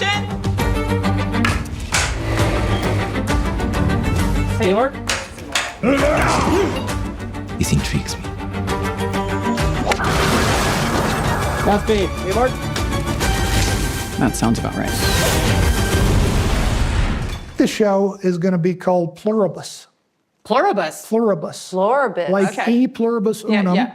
action! Seehorn? This intrigues me. That's me. Seehorn? That sounds about right. The show is going to be called Pluribus. Pluribus. Pluribus. Pluribus. Like Okay. E pluribus unum.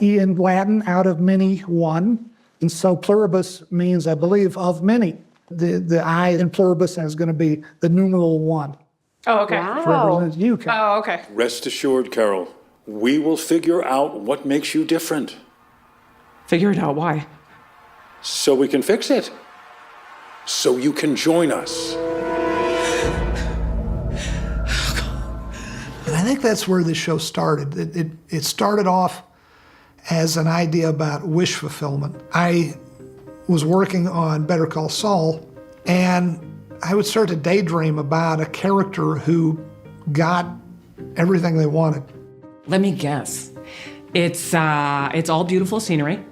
E in Latin, out of many, one. And so pluribus means, I believe, of many. The I in pluribus is going to be the numeral one. Oh, okay. Represents you, Carol. Oh, okay. Rest assured, Carol, we will figure out what makes you different Figure it out. Why? so we can fix it. So you can join us. And I think that's where this show started. It started off as an idea about wish fulfillment. I was working on Better Call Saul, and I would start to daydream about a character who got everything they wanted. Let me guess. It's all beautiful scenery,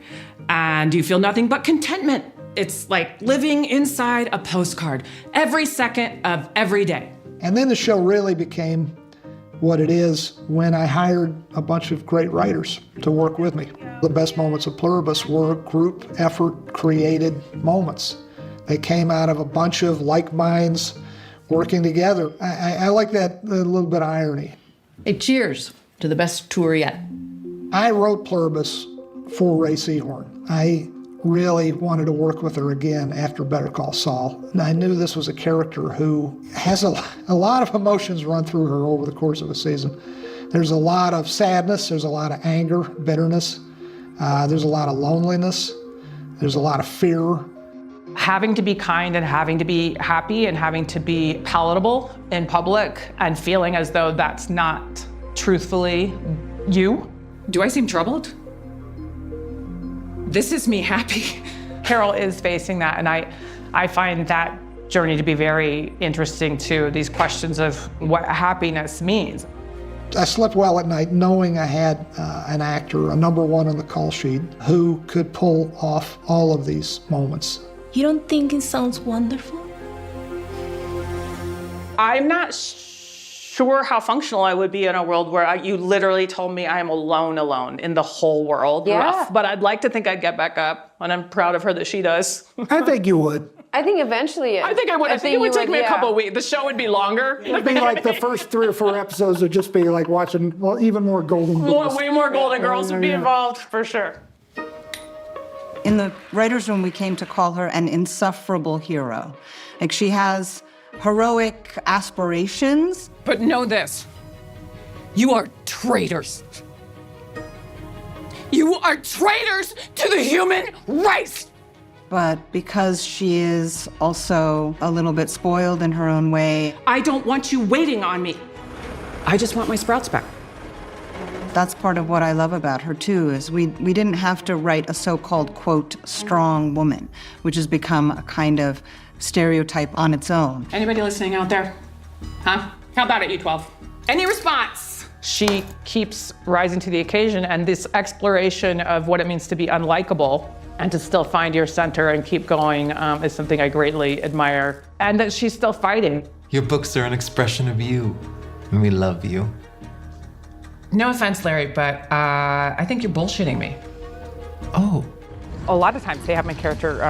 and you feel nothing but contentment. It's like living inside a postcard every second of every day. And then the show really became what it is when I hired a bunch of great writers to work with me. The best moments of Pluribus were group effort created moments. They came out of a bunch of like minds working together. I like that little bit of irony. Hey, cheers to the best tour yet. I wrote Pluribus for Rhea Seehorn. I really wanted to work with her again after Better Call Saul. And I knew this was a character who has a lot of emotions run through her over the course of a season. There's a lot of sadness, there's a lot of anger, bitterness, there's a lot of loneliness, there's a lot of fear. Having to be kind and having to be happy and having to be palatable in public and feeling as though that's not truthfully you. Do I seem troubled? This is me happy. Carol is facing that, and I find that journey to be very interesting too, these questions of what happiness means. I slept well at night knowing I had an actor, a number one on the call sheet, who could pull off all of these moments. You don't think it sounds wonderful? I'm not sure how functional I would be in a world where you literally told me I am alone in the whole world. Yeah. Rough. But I'd like to think I'd get back up, and I'm proud of her that she does. I think you would. I think eventually. I think I would. I think it would take me a couple of weeks. The show would be longer. It'd be like the first 3 or 4 episodes would just be like watching, well, even more Golden Girls. Way more Golden Girls would be involved, for sure. In the writer's room, we came to call her an insufferable hero. Like, she has heroic aspirations. But know this, you are traitors. You are traitors to the human race. But because she is also a little bit spoiled in her own way, I don't want you waiting on me. I just want my sprouts back. that's part of what I love about her too, is we didn't have to write a so-called, quote, strong woman, which has become a kind of stereotype on its own. Anybody listening out there? Huh? How about it, you 12? Any response? She keeps rising to the occasion, and this exploration of what it means to be unlikable and to still find your center and keep going is something I greatly admire. And that she's still fighting. Your books are an expression of you, and we love you. No offense, Larry, but I think you're bullshitting me. Oh. A lot of times they have my character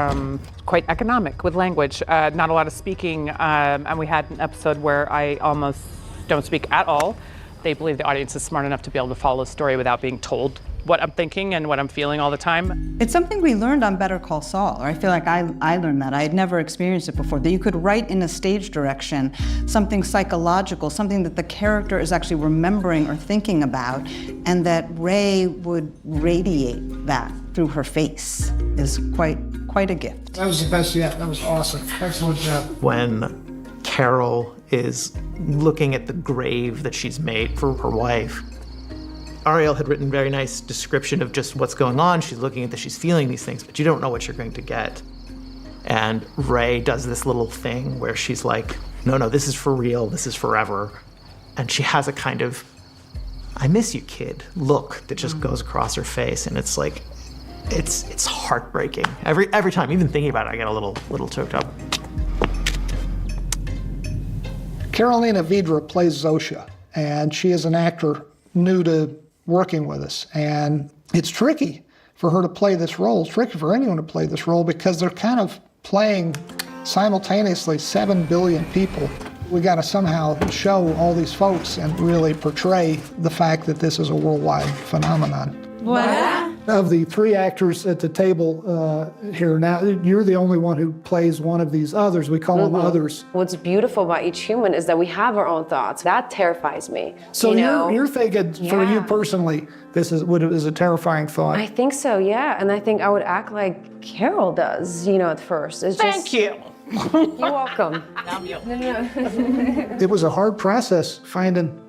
quite economic with language, not a lot of speaking, and we had an episode where I almost don't speak at all. They believe the audience is smart enough to be able to follow the story without being told what I'm thinking and what I'm feeling all the time. It's something we learned on Better Call Saul, or I feel like I learned that. I had never experienced it before, that you could write in a stage direction something psychological, something that the character is actually remembering or thinking about, and that Rhea would radiate that through her face is quite a gift. That was the best yet. That was awesome. Excellent job. When Carol is looking at the grave that she's made for her wife, Ariel had written a very nice description of just what's going on. She's looking at this, she's feeling these things, but you don't know what you're going to get. And Rhea does this little thing where she's like, no, this is for real, this is forever. And she has a kind of, I miss you, kid, look that just goes across her face. And it's like, It's heartbreaking. Every time, even thinking about it, I get a little choked up. Carolina Vidra plays Zosha, and she is an actor new to working with us. And it's tricky for her to play this role. It's tricky for anyone to play this role because they're kind of playing simultaneously 7 billion people. We got to somehow show all these folks and really portray the fact that this is a worldwide phenomenon. What? Of the 3 actors at the table here now, you're the only one who plays one of these others. We call them others. What's beautiful about each human is that we have our own thoughts. That terrifies me. So you're thinking, for you personally, this is a terrifying thought. I think so, yeah. And I think I would act like Carol does, at first. It's Thank you. You're welcome. It was a hard process finding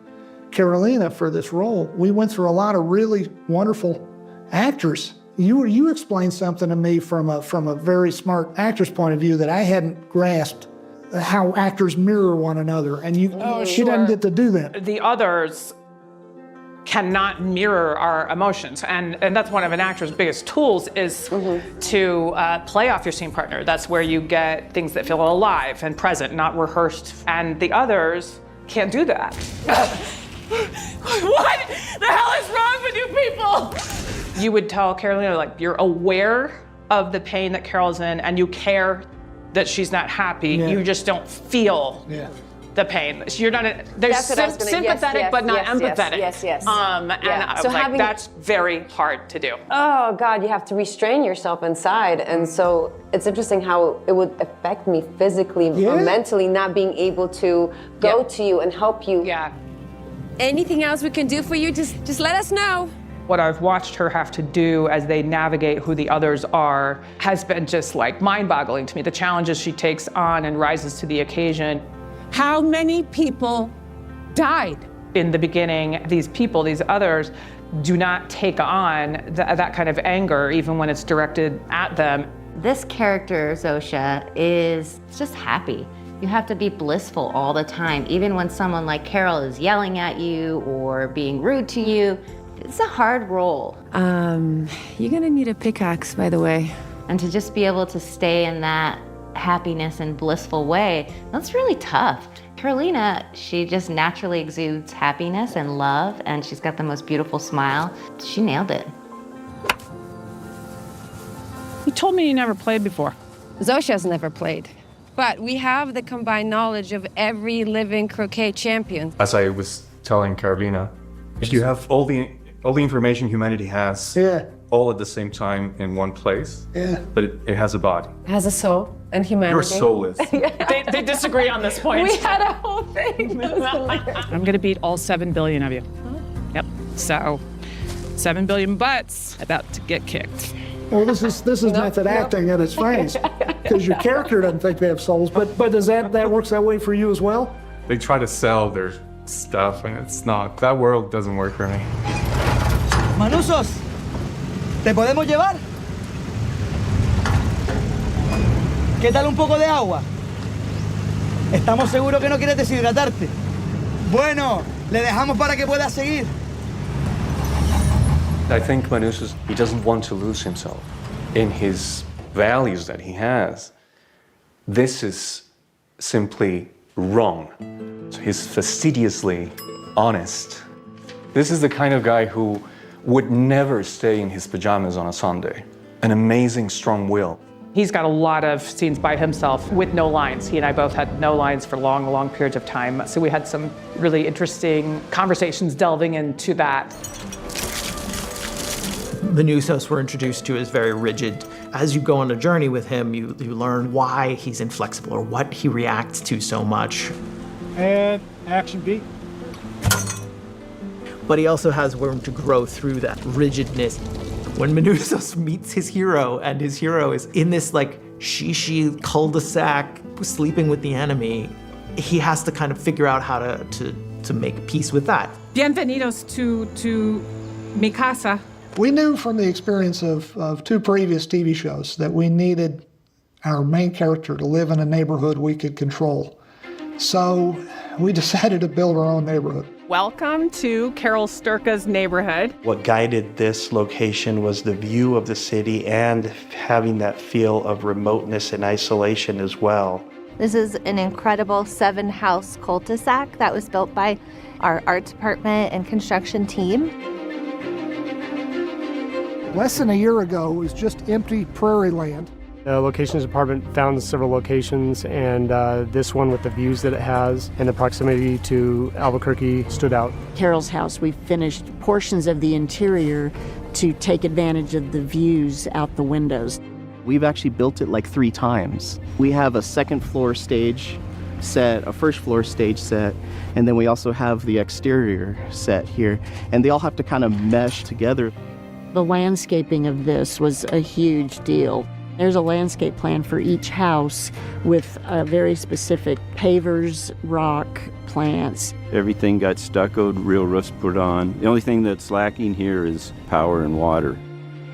Carolina for this role. We went through a lot of really wonderful actors. You explained something to me from a very smart actor's point of view that I hadn't grasped, how actors mirror one another, and she doesn't get to do that. The others cannot mirror our emotions, and that's one of an actor's biggest tools is to play off your scene partner. That's where you get things that feel alive and present, not rehearsed, and the others can't do that. What the hell is wrong with you people? You would tell Carolina, like, you're aware of the pain that Carol's in and you care that she's not happy. Yeah. You just don't feel the pain. You're not, there's sympathetic but not empathetic. Yes. And So like, that's very hard to do. Oh, God, you have to restrain yourself inside. And so it's interesting how it would affect me physically or mentally, not being able to go to you and help you. Yeah. Anything else we can do for you, just let us know. What I've watched her have to do as they navigate who the others are has been just like mind-boggling to me. The challenges she takes on and rises to the occasion. How many people died? In the beginning, these people, these others, do not take on that kind of anger, even when it's directed at them. This character, Zosha, is just happy. You have to be blissful all the time, even when someone like Carol is yelling at you or being rude to you. It's a hard role. You're gonna need a pickaxe, by the way. And to just be able to stay in that happiness and blissful way, that's really tough. Carolina, she just naturally exudes happiness and love, and she's got the most beautiful smile. She nailed it. You told me you never played before. Zosha's never played. But we have the combined knowledge of every living croquet champion. As I was telling Carolina, you have all the information humanity has, all at the same time in one place. Yeah. But it has a body. It has a soul and humanity. Your soul is. They disagree on this point. We had a whole thing. I'm gonna beat all 7 billion of you. Yep. So, 7 billion butts about to get kicked. Well, this is method acting at its finest, because your character doesn't think they have souls. But does that works that way for you as well? They try to sell their stuff, and it's not. That world doesn't work for me. Manusos, ¿te podemos llevar? ¿Qué tal un poco de agua? Estamos seguros que no quieres deshidratarte. Bueno, le dejamos para que pueda seguir. I think Manusos, he doesn't want to lose himself in his values that he has. This is simply wrong. So he's fastidiously honest. This is the kind of guy who would never stay in his pajamas on a Sunday. An amazing, strong will. He's got a lot of scenes by himself with no lines. He and I both had no lines for long, long periods of time. So we had some really interesting conversations delving into that. The Nusos we're introduced to is very rigid. As you go on a journey with him, you learn why he's inflexible or what he reacts to so much. And action beat. But he also has room to grow through that rigidness. When Manusos meets his hero, and his hero is in this like shishi cul-de-sac sleeping with the enemy, he has to kind of figure out how to make peace with that. Bienvenidos to mi casa. We knew from the experience of 2 previous TV shows that we needed our main character to live in a neighborhood we could control. So we decided to build our own neighborhood. Welcome to Carol Sturka's neighborhood. What guided this location was the view of the city and having that feel of remoteness and isolation as well. This is an incredible 7-house cul-de-sac that was built by our art department and construction team. Less than a year ago, it was just empty prairie land. The locations department found several locations, and this one with the views that it has and the proximity to Albuquerque stood out. Carol's house, we finished portions of the interior to take advantage of the views out the windows. We've actually built it like 3 times. We have a second floor stage set, a first floor stage set, and then we also have the exterior set here, and they all have to kind of mesh together. The landscaping of this was a huge deal. There's a landscape plan for each house with very specific pavers, rock, plants. Everything got stuccoed, real roofs put on. The only thing that's lacking here is power and water.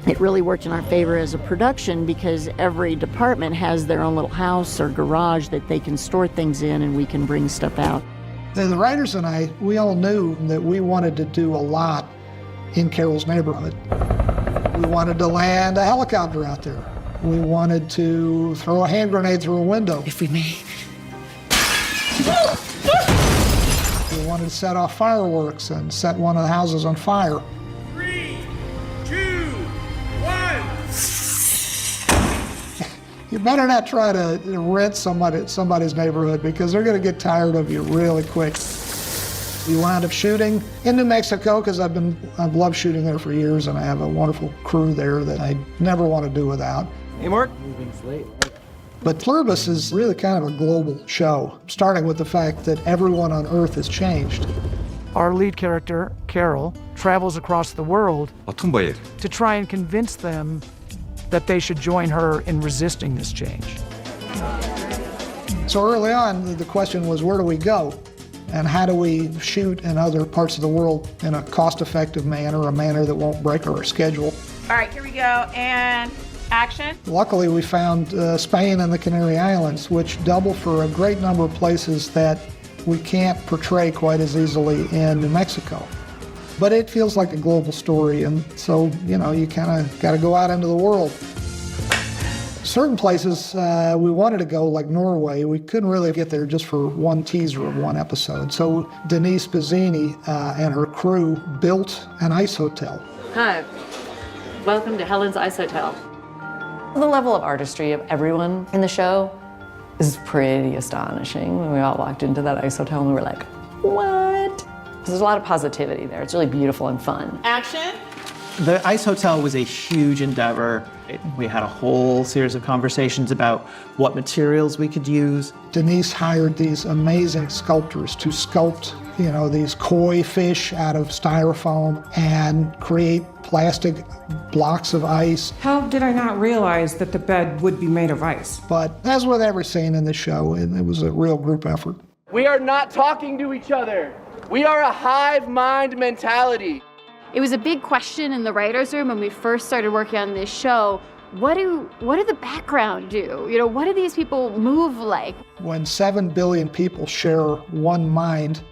It really worked in our favor as a production because every department has their own little house or garage that they can store things in, and we can bring stuff out. The writers and I, we all knew that we wanted to do a lot in Carol's neighborhood. We wanted to land a helicopter out there. We wanted to throw a hand grenade through a window. If we may. We wanted to set off fireworks and set one of the houses on fire. 3, 2, 1. You better not try to rent somebody's neighborhood because they're going to get tired of you really quick. We wound up shooting in New Mexico because I've loved shooting there for years, and I have a wonderful crew there that I never want to do without. Hey, Mark. But Pluribus is really kind of a global show, starting with the fact that everyone on Earth has changed. Our lead character, Carol, travels across the world to try and convince them that they should join her in resisting this change. So early on, the question was, where do we go? And how do we shoot in other parts of the world in a cost-effective manner, a manner that won't break our schedule? All right, here we go, and action. Luckily, we found Spain and the Canary Islands, which double for a great number of places that we can't portray quite as easily in New Mexico. But it feels like a global story, and so, you know, you kind of got to go out into the world. Certain places we wanted to go, like Norway, we couldn't really get there just for one teaser of one episode. So Denise Bazzini and her crew built an ice hotel. Hi, welcome to Helen's Ice Hotel. The level of artistry of everyone in the show is pretty astonishing. When we all walked into that ice hotel and we were like, what? There's a lot of positivity there. It's really beautiful and fun. Action. The ice hotel was a huge endeavor. We had a whole series of conversations about what materials we could use. Denise hired these amazing sculptors to sculpt, you know, these koi fish out of styrofoam and create plastic blocks of ice. How did I not realize that the bed would be made of ice? But as with every scene in the show, it was a real group effort. We are not talking to each other. We are a hive mind mentality. It was a big question in the writer's room when we first started working on this show. What do the background do? You know, what do these people move like? When 7 billion people share one mind,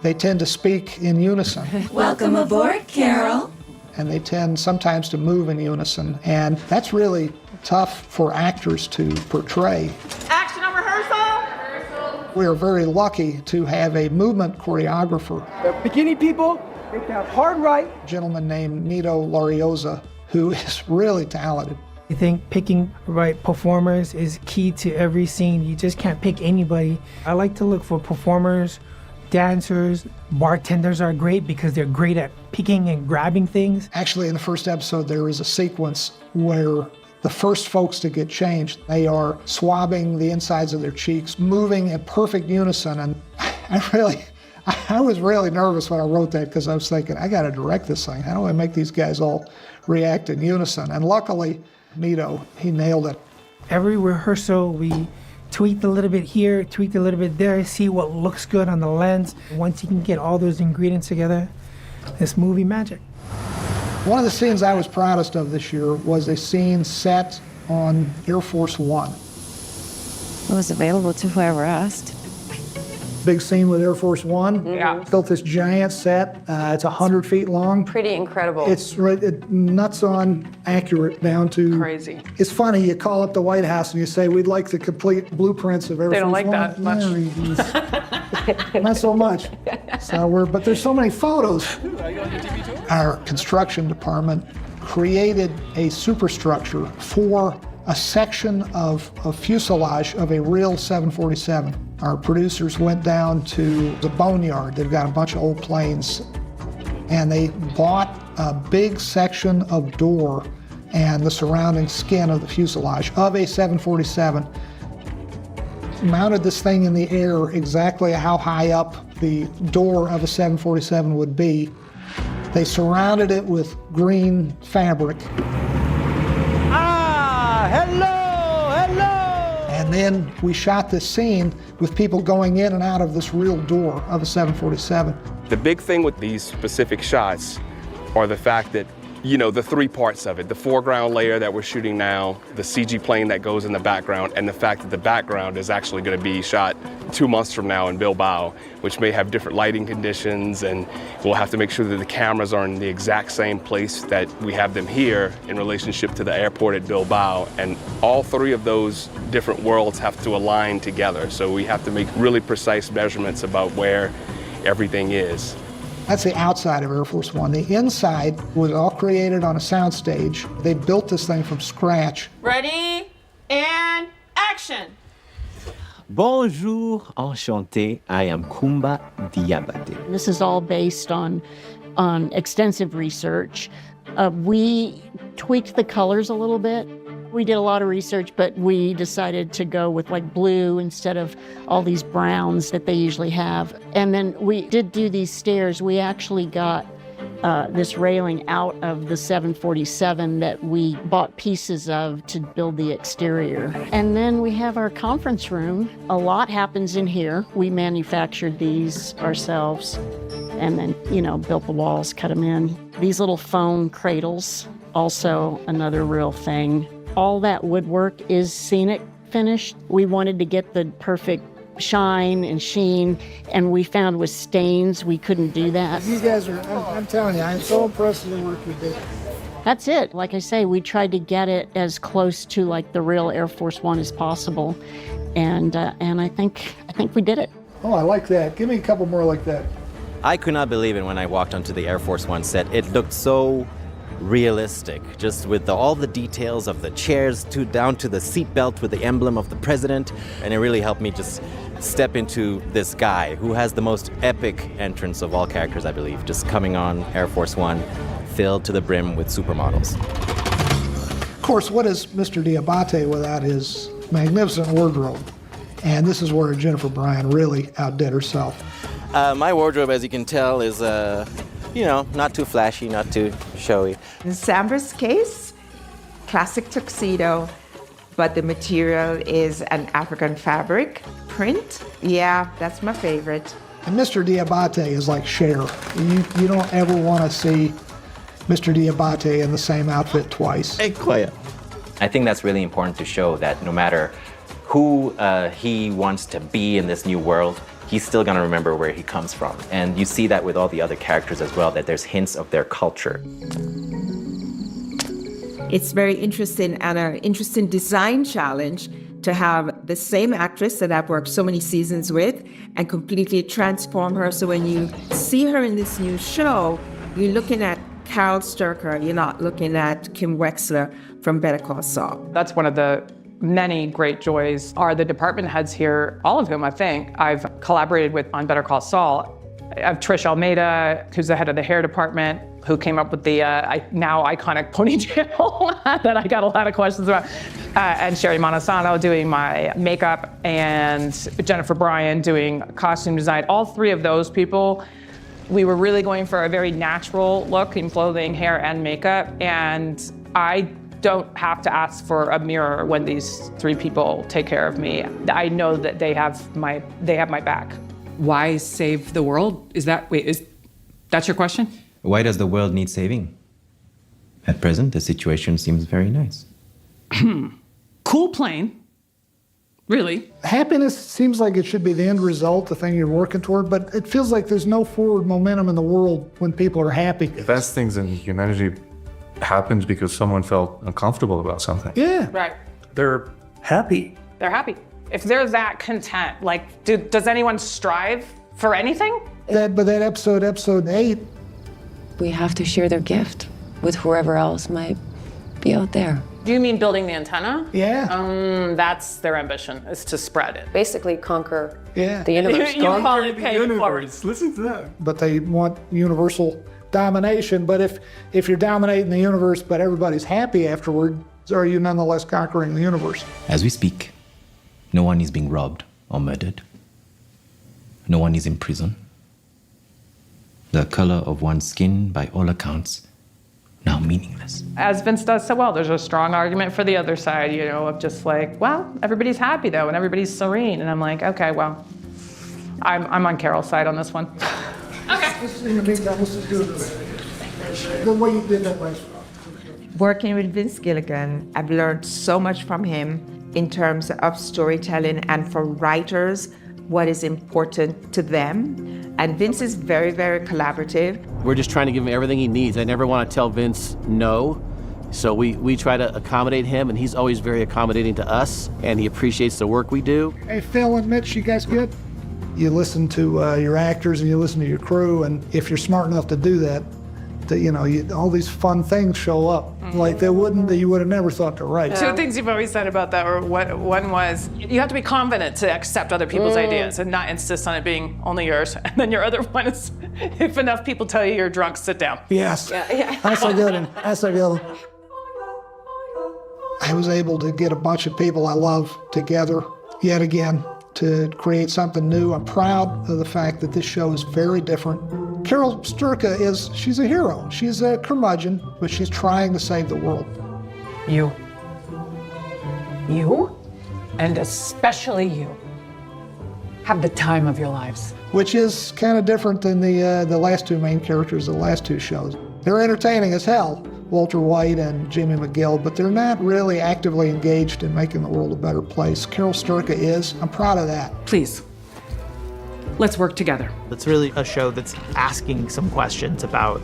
they tend to speak in unison. Welcome aboard, Carol. And they tend sometimes to move in unison, and that's really tough for actors to portray. Action on rehearsal. We are very lucky to have a movement choreographer. The bikini people, make that hard right. A gentleman named Nito Lariosa, who is really talented. I think picking right performers is key to every scene. You just can't pick anybody. I like to look for performers, dancers, bartenders are great because they're great at picking and grabbing things. Actually, in the first episode, there is a sequence where the first folks to get changed, they are swabbing the insides of their cheeks, moving in perfect unison. And I was really nervous when I wrote that because I was thinking, I got to direct this thing. How do I make these guys all react in unison? And luckily, Nito, he nailed it. Every rehearsal, we tweaked a little bit here, tweaked a little bit there, see what looks good on the lens. Once you can get all those ingredients together, it's movie magic. One of the scenes I was proudest of this year was a scene set on Air Force One. It was available to whoever asked. big scene with Air Force One. Yeah. Built this giant set. It's 100 feet long. Pretty incredible. It's nuts on accurate down to... Crazy. It's funny, you call up the White House and you say, we'd like the complete blueprints of Air They Force don't like One. that much. Not so much. But there's so many photos. Our construction department created a superstructure for a section of fuselage of a real 747. Our producers went down to the boneyard. They've got a bunch of old planes. And they bought a big section of door and the surrounding skin of the fuselage of a 747. Mounted this thing in the air exactly how high up the door of a 747 would be. They surrounded it with green fabric. Hello! And then we shot this scene with people going in and out of this real door of a 747. The big thing with these specific shots are the fact that, the three parts of it, the foreground layer that we're shooting now, the CG plane that goes in the background, and the fact that the background is actually going to be shot 2 months from now in Bilbao, which may have different lighting conditions, and we'll have to make sure that the cameras are in the exact same place that we have them here in relationship to the airport at Bilbao. And all three of those different worlds have to align together. So we have to make really precise measurements about where everything is. That's the outside of Air Force One. The inside was all created on a soundstage. They built this thing from scratch. Ready, and action! Bonjour, enchanté. I am Kumba Diabate. This is all based on extensive research. We tweaked the colors a little bit. We did a lot of research, but we decided to go with like blue instead of all these browns that they usually have. And then we did do these stairs. We actually got this railing out of the 747 that we bought pieces of to build the exterior. And then we have our conference room. A lot happens in here. We manufactured these ourselves and then, built the walls, cut them in. These little foam cradles, also another real thing. All that woodwork is scenic finished. We wanted to get the perfect shine and sheen, and we found with stains we couldn't do that. You guys are, I'm telling you, I'm so impressed with the work you did. That's it. Like I say, we tried to get it as close to like the real Air Force One as possible, and I think we did it. Oh, I like that. Give me a couple more like that. I could not believe it when I walked onto the Air Force One set. It looked so realistic, just with all the details of the chairs down to the seat belt with the emblem of the president, and it really helped me just step into this guy who has the most epic entrance of all characters, I believe, just coming on Air Force One, filled to the brim with supermodels. Of course, what is Mr. Diabate without his magnificent wardrobe? And this is where Jennifer Bryan really outdid herself. My wardrobe, as you can tell, is not too flashy, not too showy. In Sambra's case, classic tuxedo, but the material is an African fabric print. Yeah, that's my favorite. And Mr. Diabate is like Cher. You don't ever want to see Mr. Diabate in the same outfit twice. Hey, quiet. I think that's really important to show that no matter who he wants to be in this new world, he's still going to remember where he comes from. And you see that with all the other characters as well, that there's hints of their culture. It's very interesting and an interesting design challenge to have the same actress that I've worked so many seasons with and completely transform her. So when you see her in this new show, you're looking at Carol Sturcker, you're not looking at Kim Wexler from Better Call Saul. That's one of the many great joys are the department heads here, all of whom I think I've collaborated with on Better Call Saul. I have Trish Almeida, who's the head of the hair department, who came up with the now iconic ponytail that I got a lot of questions about. And Sherry Montesano doing my makeup, and Jennifer Bryan doing costume design. All three of those people, we were really going for a very natural look in clothing, hair, and makeup. And I don't have to ask for a mirror when these three people take care of me. I know that they have my back. Why save the world? That's your question? Why does the world need saving? At present, the situation seems very nice. Cool plane, Really? Happiness seems like it should be the end result, the thing you're working toward, but it feels like there's no forward momentum in the world when people are happy. The best things in humanity happened because someone felt uncomfortable about something. Yeah. Right. They're happy. They're happy. If they're that content, like, does anyone strive for anything? But that episode 8. We have to share their gift with whoever else might be out there. Do you mean building the antenna? Yeah. That's their ambition, is to spread it. Basically conquer Yeah. the universe. You call it paying forward. Listen to that. But they want universal domination. But if you're dominating the universe, but everybody's happy afterward, are you nonetheless conquering the universe? As we speak, no one is being robbed or murdered. No one is in prison. The color of one's skin, by all accounts, now meaningless. As Vince does so well, there's a strong argument for the other side, you know, of just like, well, everybody's happy though, and everybody's serene. And I'm like, okay, well, I'm on Carol's side on this one. Let's do the way you did that last. Working with Vince Gilligan, I've learned so much from him in terms of storytelling and for writers, what is important to them. And Vince is very, very collaborative. We're just trying to give him everything he needs. I never want to tell Vince no. So we try to accommodate him, and he's always very accommodating to us, and he appreciates the work we do. Hey, Phil and Mitch, you guys good? You listen to your actors and you listen to your crew, and if you're smart enough to do that, all these fun things show up. Like you would have never thought to write. Two things you've always said about that were one was you have to be confident to accept other people's ideas and not insist on it being only yours. And then your other one is if enough people tell you you're drunk, sit down. Yes. Yeah. That's a good one. That's a good one. I was able to get a bunch of people I love together yet again to create something new. I'm proud of the fact that this show is very different. Carol Sturka she's a hero. She's a curmudgeon, but she's trying to save the world. You, and especially you, have the time of your lives. Which is kind of different than the last two main characters of the last two shows. They're entertaining as hell, Walter White and Jimmy McGill, but they're not really actively engaged in making the world a better place. Carol Sturka is. I'm proud of that. Please, let's work together. It's really a show that's asking some questions about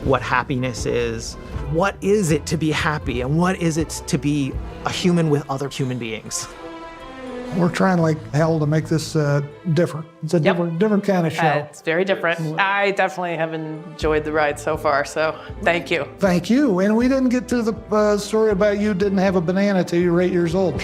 what happiness is. What is it to be happy, and what is it to be a human with other human beings? We're trying like hell to make this different. It's a different kind of show. It's very different. I definitely have enjoyed the ride so far, so thank you. Thank you. And we didn't get to the story about you didn't have a banana till you were 8 years old.